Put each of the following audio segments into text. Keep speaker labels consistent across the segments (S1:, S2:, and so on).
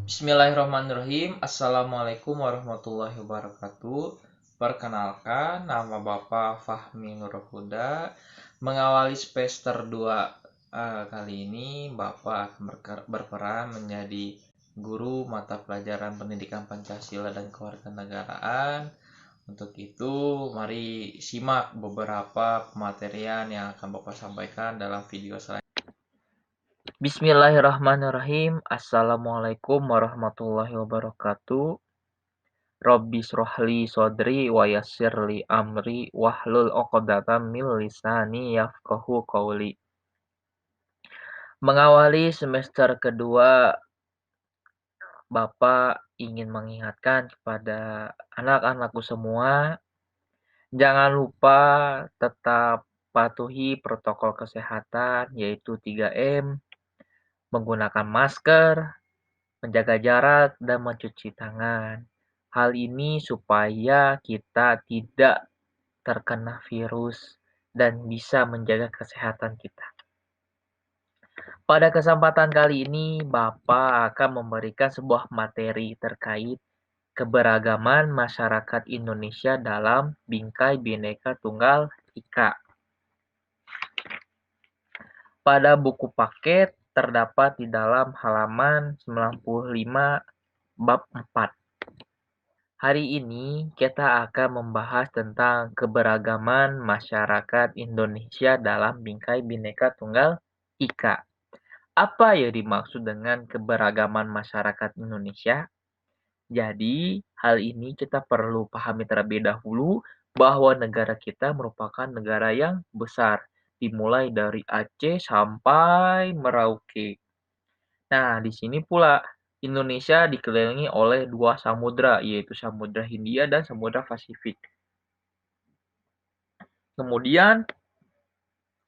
S1: Bismillahirrahmanirrahim. Assalamualaikum warahmatullahi wabarakatuh. Perkenalkan, nama Bapak Fahmi Nurhuda. Mengawali semester 2 kali ini, Bapak akan berperan menjadi guru mata pelajaran pendidikan Pancasila dan Kewarganegaraan. Untuk itu, mari simak beberapa pematerian yang akan Bapak sampaikan dalam video selanjutnya.
S2: Bismillahirrahmanirrahim. Assalamualaikum warahmatullahi wabarakatuh. Robbi srohli sodri wa yassirli amri wahlul 'uqdatam min lisani yafqahu qawli. Mengawali semester kedua, Bapak ingin mengingatkan kepada anak-anakku semua, jangan lupa tetap patuhi protokol kesehatan yaitu 3M, menggunakan masker, menjaga jarak, dan mencuci tangan. Hal ini supaya kita tidak terkena virus dan bisa menjaga kesehatan kita. Pada kesempatan kali ini, Bapak akan memberikan sebuah materi terkait keberagaman masyarakat Indonesia dalam Bingkai Bhinneka Tunggal Ika. Pada buku paket terdapat di dalam halaman 95 bab 4. Hari ini kita akan membahas tentang keberagaman masyarakat Indonesia dalam Bingkai Bhinneka Tunggal Ika. Apa yang dimaksud dengan keberagaman masyarakat Indonesia? Jadi, hal ini kita perlu pahami terlebih dahulu bahwa negara kita merupakan negara yang besar, dimulai dari Aceh sampai Merauke. Nah, di sini pula Indonesia dikelilingi oleh 2 samudra, yaitu Samudra Hindia dan Samudra Pasifik. Kemudian,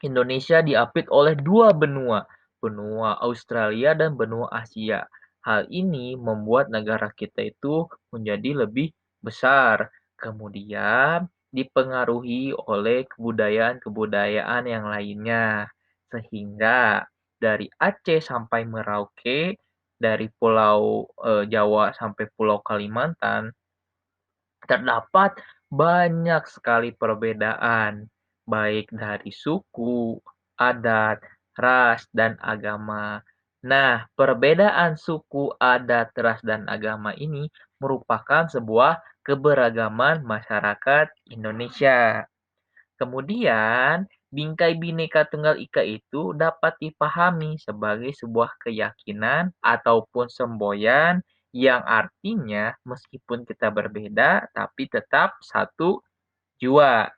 S2: Indonesia diapit oleh 2 benua, benua Australia dan benua Asia. Hal ini membuat negara kita itu menjadi lebih besar. Kemudian, dipengaruhi oleh kebudayaan-kebudayaan yang lainnya. Sehingga dari Aceh sampai Merauke, dari Pulau Jawa sampai Pulau Kalimantan, terdapat banyak sekali perbedaan, baik dari suku, adat, ras, dan agama. Nah, perbedaan suku, adat, ras, dan agama ini merupakan sebuah keberagaman masyarakat Indonesia. Kemudian, Bingkai Bhinneka Tunggal Ika itu dapat dipahami sebagai sebuah keyakinan ataupun semboyan yang artinya meskipun kita berbeda tapi tetap satu jua.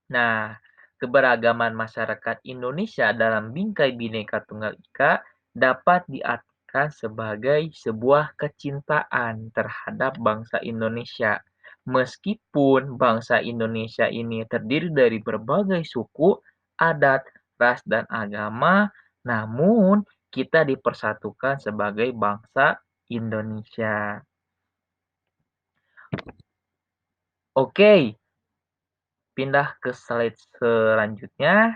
S2: Nah, keberagaman masyarakat Indonesia dalam Bingkai Bhinneka Tunggal Ika dapat diartikan sebagai sebuah kecintaan terhadap bangsa Indonesia. Meskipun bangsa Indonesia ini terdiri dari berbagai suku, adat, ras, dan agama, namun kita dipersatukan sebagai bangsa Indonesia. Oke, pindah ke slide selanjutnya.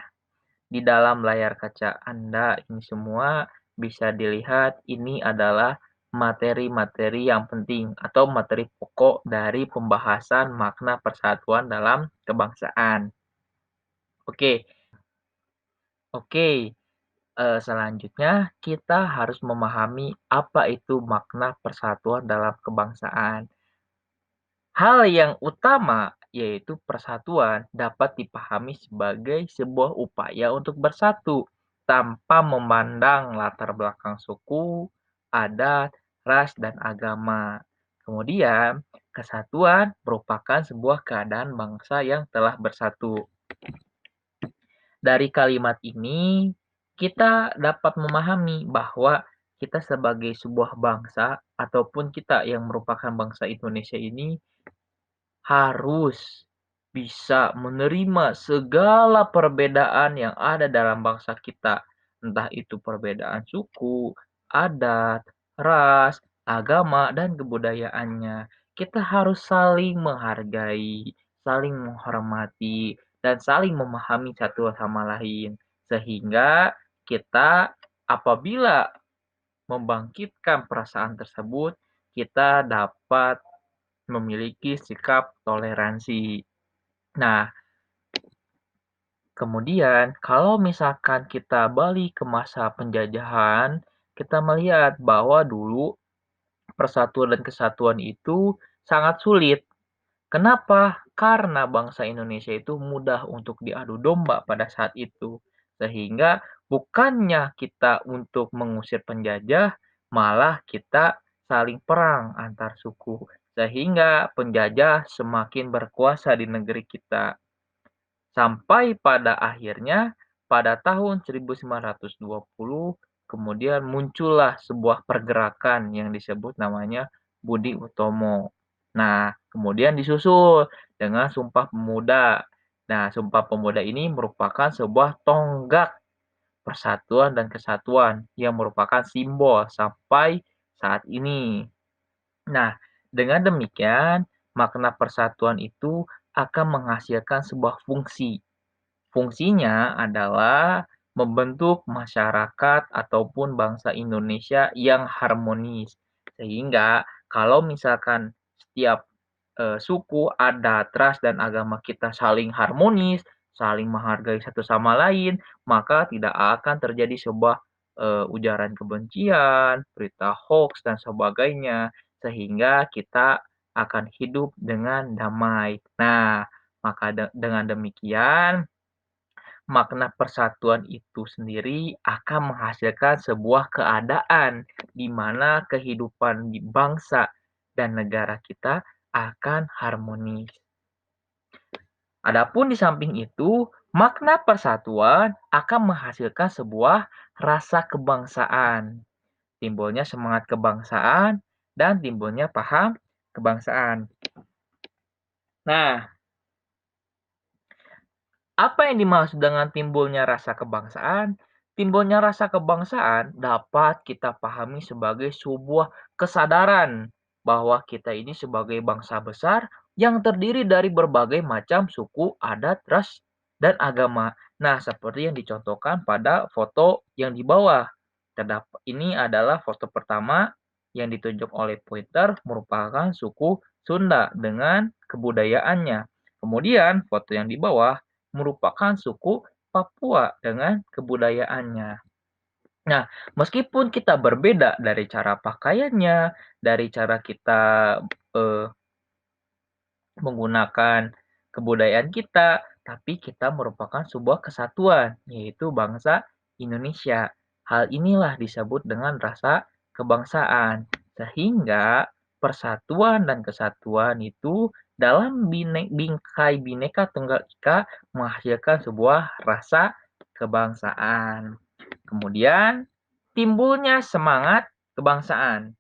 S2: Di dalam layar kaca Anda ini semua bisa dilihat ini adalah materi-materi yang penting atau materi pokok dari pembahasan makna persatuan dalam kebangsaan. Oke, selanjutnya kita harus memahami apa itu makna persatuan dalam kebangsaan. Hal yang utama yaitu persatuan dapat dipahami sebagai sebuah upaya untuk bersatu tanpa memandang latar belakang suku, adat, ras, dan agama. Kemudian, kesatuan merupakan sebuah keadaan bangsa yang telah bersatu. Dari kalimat ini, kita dapat memahami bahwa kita sebagai sebuah bangsa ataupun kita yang merupakan bangsa Indonesia ini harus bisa menerima segala perbedaan yang ada dalam bangsa kita, entah itu perbedaan suku, adat, ras, agama, dan kebudayaannya. Kita harus saling menghargai, saling menghormati, dan saling memahami satu sama lain. Sehingga kita apabila membangkitkan perasaan tersebut, kita dapat memiliki sikap toleransi. Nah, kemudian kalau misalkan kita balik ke masa penjajahan, kita melihat bahwa dulu persatuan dan kesatuan itu sangat sulit. Kenapa? Karena bangsa Indonesia itu mudah untuk diadu domba pada saat itu. Sehingga bukannya kita untuk mengusir penjajah, malah kita saling perang antar suku. Sehingga penjajah semakin berkuasa di negeri kita. Sampai pada akhirnya pada tahun 1920 kemudian muncullah sebuah pergerakan yang disebut namanya Budi Utomo. Nah, kemudian disusul dengan Sumpah Pemuda. Nah, Sumpah Pemuda ini merupakan sebuah tonggak persatuan dan kesatuan yang merupakan simbol sampai saat ini. Nah, dengan demikian, makna persatuan itu akan menghasilkan sebuah fungsi. Fungsinya adalah membentuk masyarakat ataupun bangsa Indonesia yang harmonis. Sehingga kalau misalkan setiap suku, adat, ras, dan agama kita saling harmonis, saling menghargai satu sama lain, maka tidak akan terjadi sebuah ujaran kebencian, berita hoax, dan sebagainya, sehingga kita akan hidup dengan damai. Nah, maka dengan demikian, makna persatuan itu sendiri akan menghasilkan sebuah keadaan di mana kehidupan di bangsa dan negara kita akan harmonis. Adapun di samping itu, makna persatuan akan menghasilkan sebuah rasa kebangsaan. Timbulnya semangat kebangsaan dan timbulnya paham kebangsaan. Nah, apa yang dimaksud dengan timbulnya rasa kebangsaan? Timbulnya rasa kebangsaan dapat kita pahami sebagai sebuah kesadaran bahwa kita ini sebagai bangsa besar yang terdiri dari berbagai macam suku, adat, ras, dan agama. Nah, seperti yang dicontohkan pada foto yang di bawah. Ini adalah foto pertama yang ditunjuk oleh Pointer merupakan suku Sunda dengan kebudayaannya. Kemudian foto yang di bawah merupakan suku Papua dengan kebudayaannya. Nah, meskipun kita berbeda dari cara pakaiannya, dari cara kita eh, menggunakan kebudayaan kita, tapi kita merupakan sebuah kesatuan, yaitu bangsa Indonesia. Hal inilah disebut dengan rasa kebangsaan, sehingga persatuan dan kesatuan itu dalam bingkai Bhinneka Tunggal Ika menghasilkan sebuah rasa kebangsaan. Kemudian timbulnya semangat kebangsaan.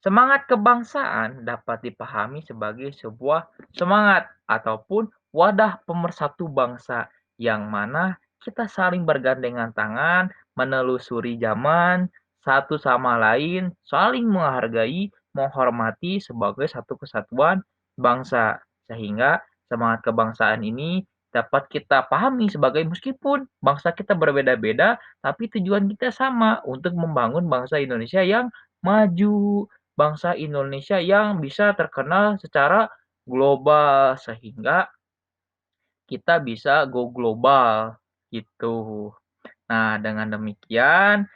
S2: Semangat kebangsaan dapat dipahami sebagai sebuah semangat ataupun wadah pemersatu bangsa yang mana kita saling bergandengan tangan, menelusuri zaman, satu sama lain, saling menghargai, menghormati sebagai satu kesatuan bangsa. Sehingga semangat kebangsaan ini dapat kita pahami sebagai meskipun bangsa kita berbeda-beda, tapi tujuan kita sama untuk membangun bangsa Indonesia yang maju, bangsa Indonesia yang bisa terkenal secara global sehingga kita bisa go global gitu. Nah, dengan demikian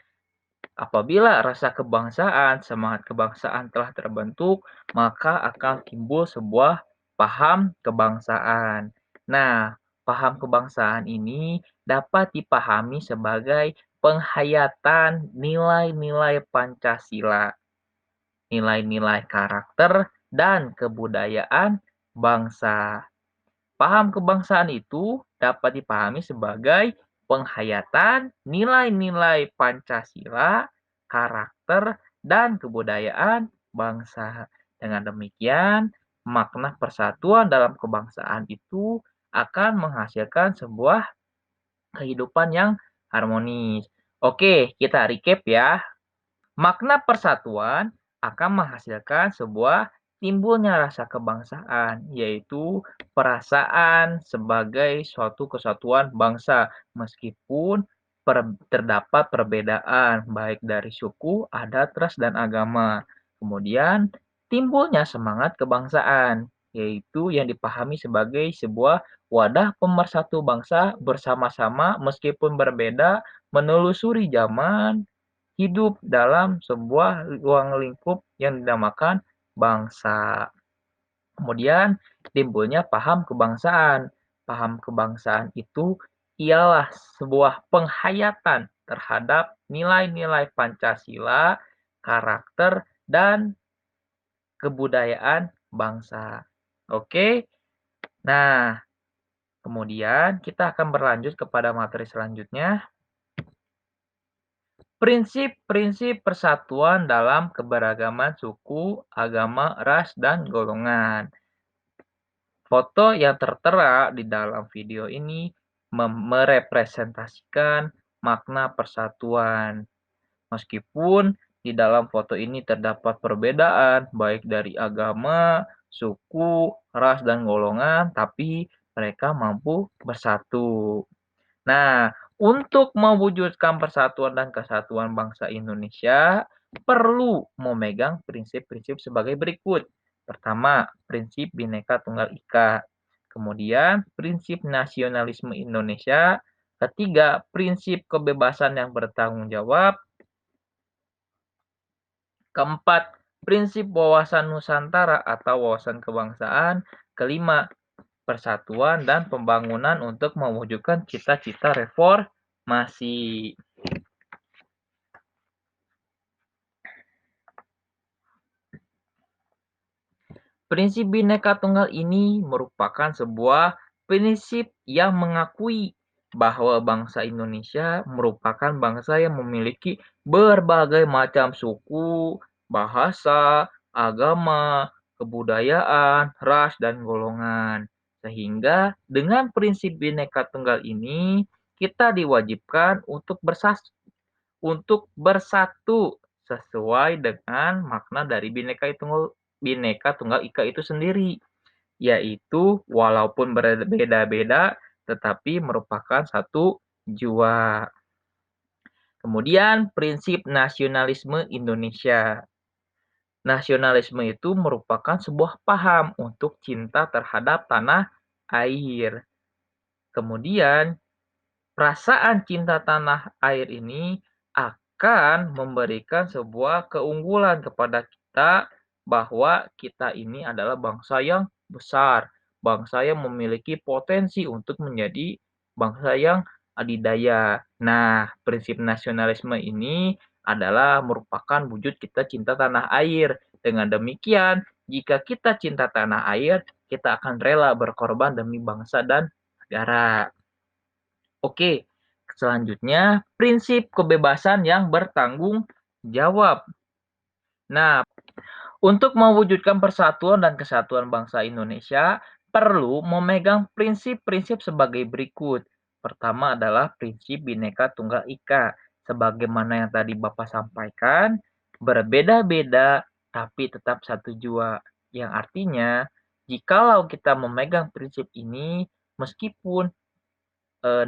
S2: apabila rasa kebangsaan, semangat kebangsaan telah terbentuk, maka akan timbul sebuah paham kebangsaan. Nah, paham kebangsaan ini dapat dipahami sebagai penghayatan nilai-nilai Pancasila, nilai-nilai karakter, dan kebudayaan bangsa. Paham kebangsaan itu dapat dipahami sebagai penghayatan nilai-nilai Pancasila, karakter, dan kebudayaan bangsa. Dengan demikian, makna persatuan dalam kebangsaan itu akan menghasilkan sebuah kehidupan yang harmonis. Oke, kita recap ya. Makna persatuan akan menghasilkan sebuah timbulnya rasa kebangsaan, yaitu perasaan sebagai suatu kesatuan bangsa. Meskipun terdapat perbedaan baik dari suku, adat, ras, dan agama. Kemudian timbulnya semangat kebangsaan, yaitu yang dipahami sebagai sebuah wadah pemersatu bangsa bersama-sama meskipun berbeda, menelusuri zaman, hidup dalam sebuah ruang lingkup yang dinamakan bangsa. Kemudian timbulnya paham kebangsaan. Paham kebangsaan itu ialah sebuah penghayatan terhadap nilai-nilai Pancasila, karakter, dan kebudayaan bangsa. Oke, nah kemudian kita akan berlanjut kepada materi selanjutnya. Prinsip-prinsip persatuan dalam keberagaman suku, agama, ras, dan golongan. Foto yang tertera di dalam video ini merepresentasikan makna persatuan. Meskipun di dalam foto ini terdapat perbedaan baik dari agama, suku, ras, dan golongan, tapi mereka mampu bersatu. Nah, untuk mewujudkan persatuan dan kesatuan bangsa Indonesia, perlu memegang prinsip-prinsip sebagai berikut. Pertama, prinsip Bhinneka Tunggal Ika. Kemudian, prinsip nasionalisme Indonesia. Ketiga, prinsip kebebasan yang bertanggung jawab. Keempat, prinsip wawasan Nusantara atau wawasan kebangsaan. Kelima, persatuan dan pembangunan untuk mewujudkan cita-cita reformasi. Prinsip Bhinneka Tunggal ini merupakan sebuah prinsip yang mengakui bahwa bangsa Indonesia merupakan bangsa yang memiliki berbagai macam suku, bahasa, agama, kebudayaan, ras, dan golongan. Sehingga dengan prinsip Bhinneka Tunggal ini, kita diwajibkan untuk bersatu sesuai dengan makna dari Bhinneka Tunggal Ika itu sendiri, yaitu walaupun berbeda-beda tetapi merupakan satu jua. Kemudian prinsip nasionalisme Indonesia. Nasionalisme itu merupakan sebuah paham untuk cinta terhadap tanah air. Kemudian perasaan cinta tanah air ini akan memberikan sebuah keunggulan kepada kita bahwa kita ini adalah bangsa yang besar, bangsa yang memiliki potensi untuk menjadi bangsa yang adidaya. Nah, prinsip nasionalisme ini adalah merupakan wujud kita cinta tanah air. Dengan demikian, jika kita cinta tanah air, kita akan rela berkorban demi bangsa dan negara. Oke, selanjutnya prinsip kebebasan yang bertanggung jawab. Nah, untuk mewujudkan persatuan dan kesatuan bangsa Indonesia, perlu memegang prinsip-prinsip sebagai berikut. Pertama adalah prinsip Bhinneka Tunggal Ika. Sebagaimana yang tadi Bapak sampaikan, berbeda-beda tapi tetap satu jua. Yang artinya, jikalau kita memegang prinsip ini, meskipun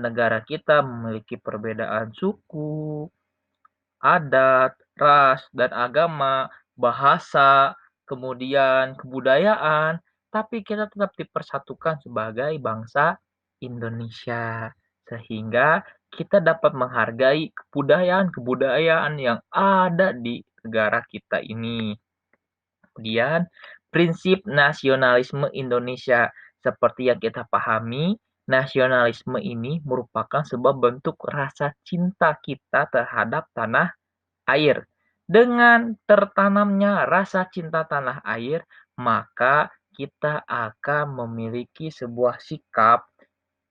S2: negara kita memiliki perbedaan suku, adat, ras, dan agama, bahasa, kemudian kebudayaan, tapi kita tetap dipersatukan sebagai bangsa Indonesia. Sehingga kita dapat menghargai kebudayaan-kebudayaan yang ada di negara kita ini. Kemudian, prinsip nasionalisme Indonesia. Seperti yang kita pahami, nasionalisme ini merupakan sebuah bentuk rasa cinta kita terhadap tanah air. Dengan tertanamnya rasa cinta tanah air, maka kita akan memiliki sebuah sikap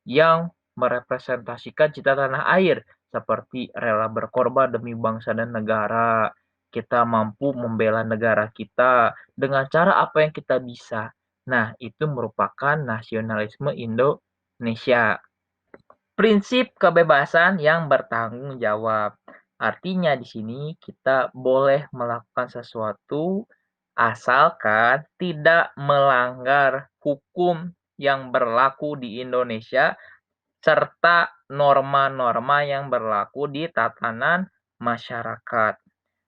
S2: yang merepresentasikan cinta tanah air, seperti rela berkorban demi bangsa dan negara. Kita mampu membela negara kita dengan cara apa yang kita bisa. Nah, itu merupakan nasionalisme Indonesia. Prinsip kebebasan yang bertanggung jawab. Artinya di sini kita boleh melakukan sesuatu asalkan tidak melanggar hukum yang berlaku di Indonesia serta norma-norma yang berlaku di tatanan masyarakat.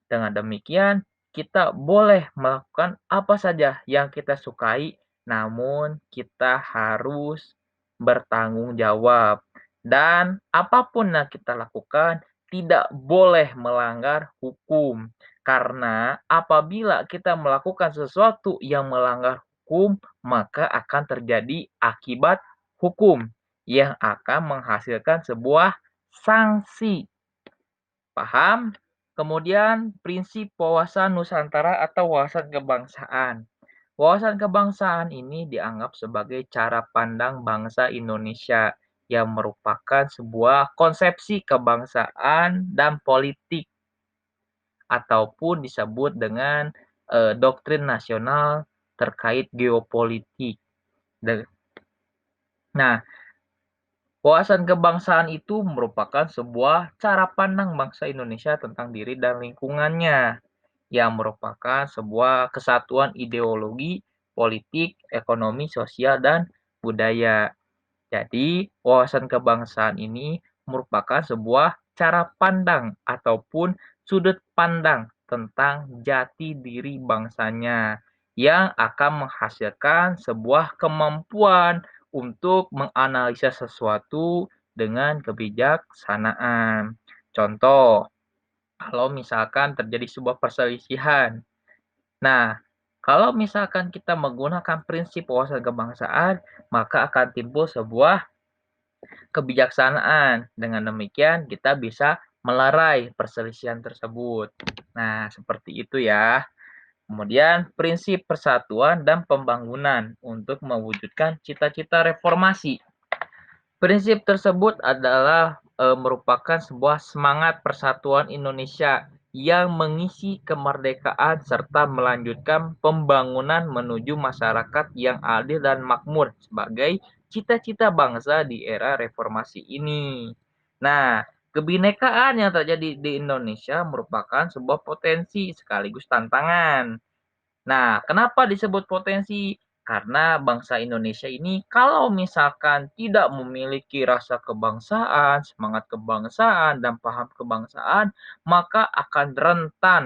S2: Dengan demikian, kita boleh melakukan apa saja yang kita sukai, namun kita harus bertanggung jawab. Dan apapun yang kita lakukan tidak boleh melanggar hukum. Karena apabila kita melakukan sesuatu yang melanggar hukum, maka akan terjadi akibat hukum yang akan menghasilkan sebuah sanksi. Paham? Kemudian prinsip wawasan Nusantara atau wawasan kebangsaan. Wawasan kebangsaan ini dianggap sebagai cara pandang bangsa Indonesia yang merupakan sebuah konsepsi kebangsaan dan politik ataupun disebut dengan doktrin nasional terkait geopolitik. Nah, wawasan kebangsaan itu merupakan sebuah cara pandang bangsa Indonesia tentang diri dan lingkungannya, yang merupakan sebuah kesatuan ideologi, politik, ekonomi, sosial, dan budaya. Jadi, wawasan kebangsaan ini merupakan sebuah cara pandang ataupun sudut pandang tentang jati diri bangsanya yang akan menghasilkan sebuah kemampuan untuk menganalisa sesuatu dengan kebijaksanaan. Contoh, kalau misalkan terjadi sebuah perselisihan. Nah, kalau misalkan kita menggunakan prinsip wawasan kebangsaan, maka akan timbul sebuah kebijaksanaan. Dengan demikian, kita bisa melerai perselisihan tersebut. Nah, seperti itu ya. Kemudian, prinsip persatuan dan pembangunan untuk mewujudkan cita-cita reformasi. Prinsip tersebut adalah merupakan sebuah semangat persatuan Indonesia yang mengisi kemerdekaan serta melanjutkan pembangunan menuju masyarakat yang adil dan makmur sebagai cita-cita bangsa di era reformasi ini. Nah, kebinekaan yang terjadi di Indonesia merupakan sebuah potensi sekaligus tantangan. Nah, kenapa disebut potensi? Karena bangsa Indonesia ini kalau misalkan tidak memiliki rasa kebangsaan, semangat kebangsaan, dan paham kebangsaan, maka akan rentan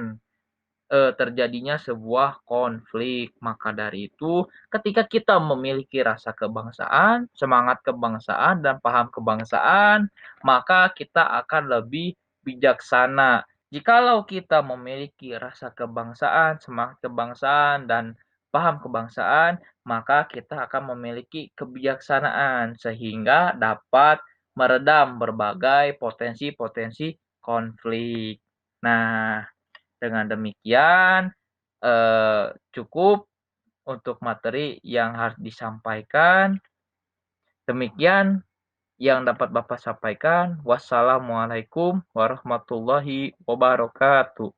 S2: terjadinya sebuah konflik. Maka dari itu, ketika kita memiliki rasa kebangsaan, semangat kebangsaan, dan paham kebangsaan, maka kita akan lebih bijaksana. Jikalau kita memiliki rasa kebangsaan, semangat kebangsaan, dan paham kebangsaan, maka kita akan memiliki kebijaksanaan sehingga dapat meredam berbagai potensi-potensi konflik. Nah, dengan demikian, cukup untuk materi yang harus disampaikan. Demikian yang dapat Bapak sampaikan. Wassalamualaikum warahmatullahi wabarakatuh.